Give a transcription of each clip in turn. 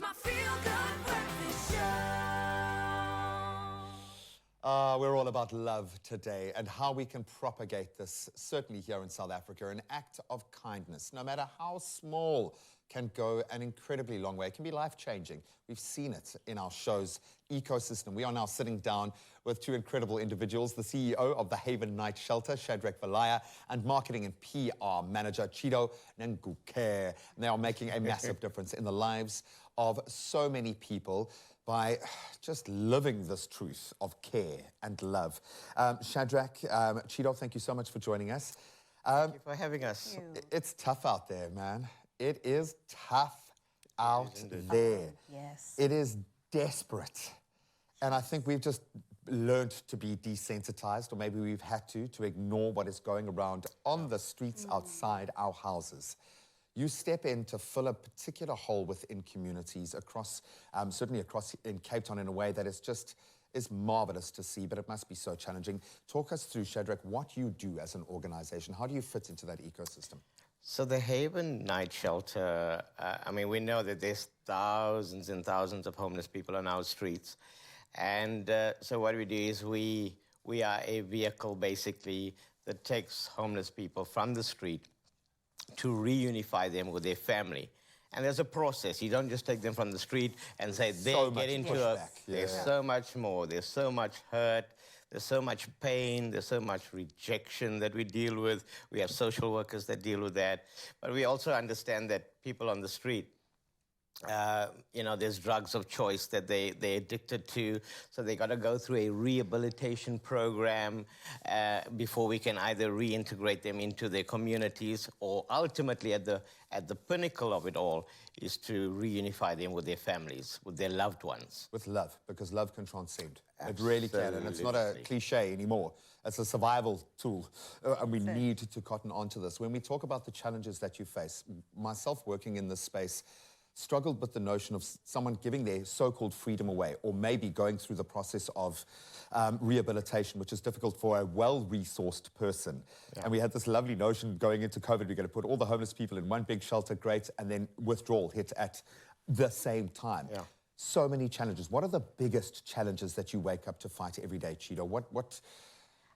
my feel-good breakfast show. We're all about love today and how we can propagate this, certainly here in South Africa. An act of kindness, no matter how small, can go an incredibly long way. It can be life-changing. We've seen it in our show's ecosystem. We are now sitting down with two incredible individuals, the CEO of the Haven Night Shelter, Shadrach Valaya, and marketing and PR manager, Chido Nenguke. And they are making a massive difference in the lives of so many people by just living this truth of care and love. Shadrach, Chido, thank you so much for joining us. Thank you for having us. It's tough out there, man. It is tough out there. Yes. It is desperate. And I think we've just learned to be desensitized, or maybe we've had to ignore what is going around on the streets outside our houses. You step in to fill a particular hole within communities across, certainly across in Cape Town, in a way that is marvelous to see, but it must be so challenging. Talk us through, Shadrach, what you do as an organization. How do you fit into that ecosystem? So the Haven Night Shelter, I mean, we know that there's thousands and thousands of homeless people on our streets. And so what we do is we are a vehicle, basically, that takes homeless people from the street to reunify them with their family. And there's a process. You don't just take them from the street and say, there, get into a... There's so much more. There's so much hurt. There's so much pain. There's so much rejection that we deal with. We have social workers that deal with that. But we also understand that people on the street, you know, there's drugs of choice that they're addicted to, so they got to go through a rehabilitation program before we can either reintegrate them into their communities, or ultimately at the pinnacle of it all is to reunify them with their families, with their loved ones. With love, because love can transcend. It really can, and it's not a cliche anymore. It's a survival tool, and we need to cotton onto this. When we talk about the challenges that you face, myself working in this space, struggled with the notion of someone giving their so-called freedom away, or maybe going through the process of rehabilitation, which is difficult for a well-resourced person. And we had this lovely notion going into COVID, we're going to put all the homeless people in one big shelter, great, and then withdrawal hit at the same time. So many challenges. What are the biggest challenges that you wake up to fight every day, Chido? What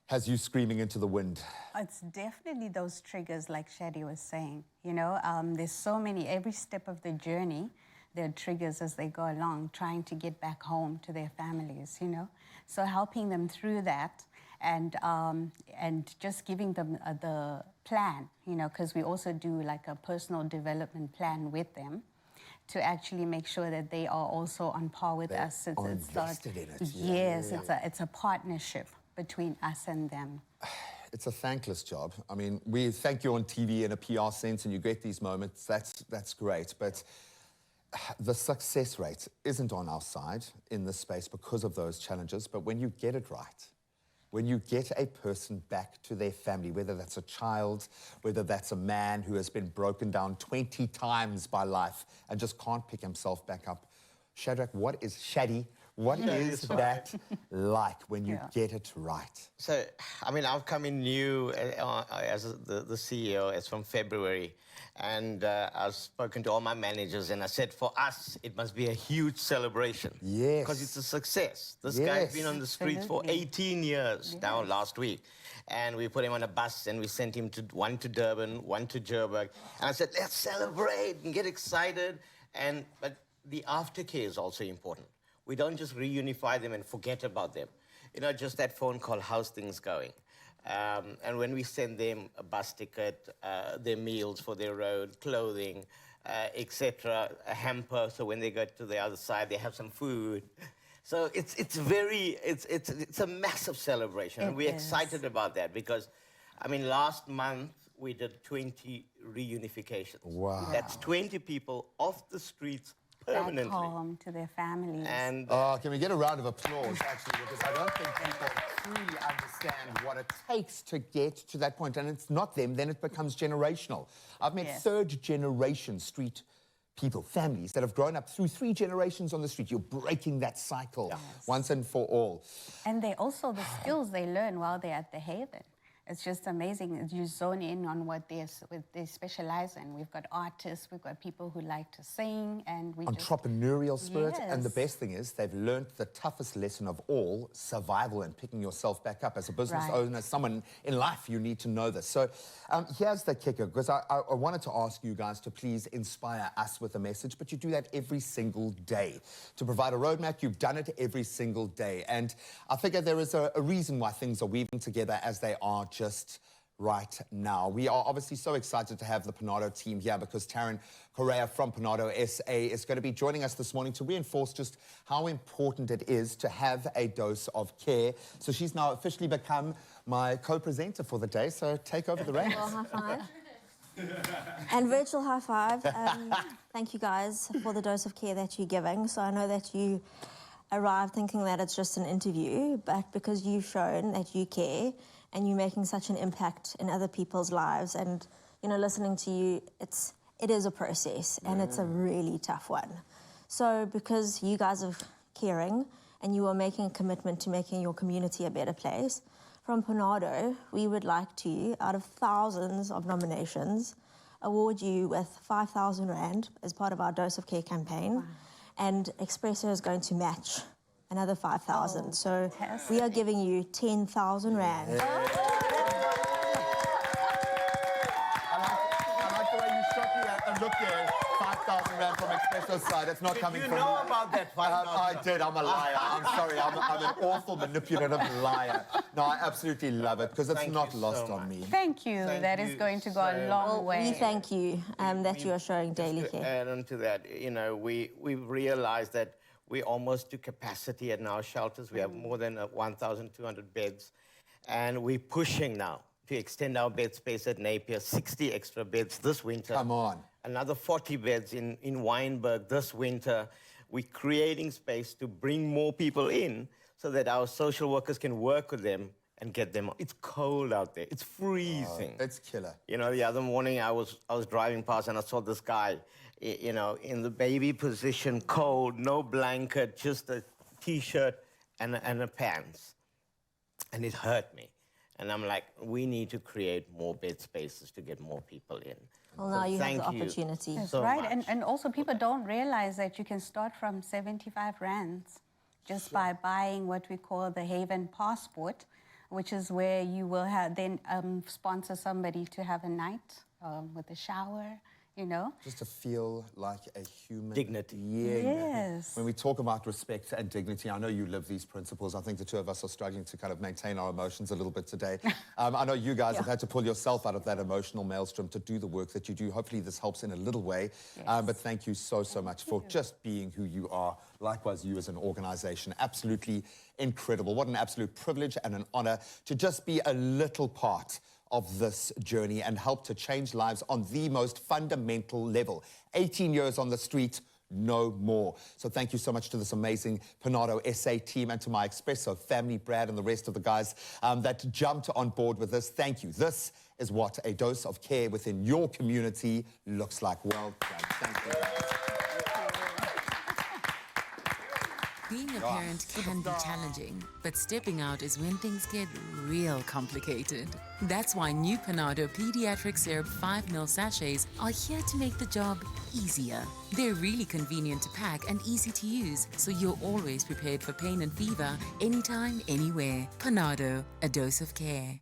has you screaming into the wind? It's definitely those triggers, like Shadi was saying. You know, there's so many, every step of the journey, there are triggers as they go along, trying to get back home to their families, you know. So helping them through that and just giving them the plan, you know, because we also do like a personal development plan with them to actually make sure that they are also on par with us. It's invested in it. Yes, it's a partnership between us and them. It's a thankless job. I mean, we thank you on TV in a PR sense, and you get these moments. That's great, but the success rate isn't on our side in this space because of those challenges. But when you get it right, when you get a person back to their family, whether that's a child, whether that's a man who has been broken down 20 times by life and just can't pick himself back up. Shadrach, what is that like when you get it right? So, I mean, I've come in new as the CEO as from February, and I've spoken to all my managers, and I said, for us, it must be a huge celebration. Yes. Because it's a success. This guy's been on the streets for 18 years now, last week. And we put him on a bus, and we sent him one to Durban, one to Joburg. And I said, let's celebrate and get excited. But the aftercare is also important. We don't just reunify them and forget about them. You know, just that phone call, how's things going? And when we send them a bus ticket, their meals for their road, clothing, etc., a hamper, so when they go to the other side, they have some food. So it's a massive celebration, and we're excited about that because, I mean, last month we did 20 reunifications. Wow. That's 20 people off the streets permanently. Back home to their families. And can we get a round of applause, actually, because I don't think people truly understand what it takes to get to that point. And it's not them, then it becomes generational. I've met third-generation street people, families that have grown up through 3 generations on the street. You're breaking that cycle once and for all. And they also, the skills they learn while they're at the Haven. It's just amazing. You zone in on what they specialize in. We've got artists, we've got people who like to sing, and we entrepreneurial spirit. And the Yes. best thing is they've learned the toughest lesson of all, survival and picking yourself back up. As a business Right. owner, someone in life, you need to know this. So here's the kicker, because I wanted to ask you guys to please inspire us with a message, but you do that every single day. To provide a roadmap, you've done it every single day. And I figure there is a reason why things are weaving together as they are just right now. We are obviously so excited to have the Panado team here because Taryn Correa from Panado SA is going to be joining us this morning to reinforce just how important it is to have a dose of care. So she's now officially become my co-presenter for the day, so take over the reins. Well, high five. And virtual high five. Thank you guys for the dose of care that you're giving. So I know that you arrived thinking that it's just an interview, but because you've shown that you care and you're making such an impact in other people's lives, and listening to you, it is a process and it's a really tough one. So because you guys are caring and you are making a commitment to making your community a better place, from Panado, we would like to, out of thousands of nominations, award you with 5,000 Rand as part of our Dose of Care campaign. Wow. And Expresso is going to match another 5,000. So we are giving you 10,000 Rand. I like the way you shot me and looked there. 5,000 Rand from Expresso's side. It's not coming from You know me. about that 5,000? I did. I'm a liar. I'm sorry. I'm an awful, manipulative liar. No, I absolutely love it because it's Thank not you lost so on much. me. Thank you. Thank That is you going to go a so long way. We thank you that you are showing daily To care. add on to that, we've realized that we're almost to capacity at our shelters. We have more than 1,200 beds, and we're pushing now to extend our bed space at Napier, 60 extra beds this winter. Come on. Another 40 beds in Wynberg this winter. We're creating space to bring more people in so that our social workers can work with them and get them. It's cold out there. It's freezing. It's killer. The other morning I was driving past and I saw this guy, in the baby position, cold, no blanket, just a T-shirt and a pants. And it hurt me. And I'm like, we need to create more bed spaces to get more people in. Well, now you have thank the you. opportunity. That's so right. much. And also people don't realize that you can start from 75 Rands just by buying what we call the Haven Passport, which is where you will then sponsor somebody to have a night with a shower, Just to feel like a human. Dignity. Yeah. Yes. When we talk about respect and dignity, I know you live these principles. I think the two of us are struggling to kind of maintain our emotions a little bit today. I know you guys have had to pull yourself out of that emotional maelstrom to do the work that you do. Hopefully this helps in a little way. Yes. But thank you so much for just being who you are. Likewise, you as an organization. Absolutely incredible. What an absolute privilege and an honor to just be a little part of this journey and help to change lives on the most fundamental level. 18 years on the street, no more. So thank you so much to this amazing Panado SA team and to my Expresso family, Brad and the rest of the guys that jumped on board with this. Thank you. This is what a dose of care within your community looks like. Well done. Thank you, guys. Being a parent can be challenging, but stepping out is when things get real complicated. That's why new Panado Pediatric Syrup 5 ml sachets are here to make the job easier. They're really convenient to pack and easy to use, so you're always prepared for pain and fever, anytime, anywhere. Panado, a dose of care.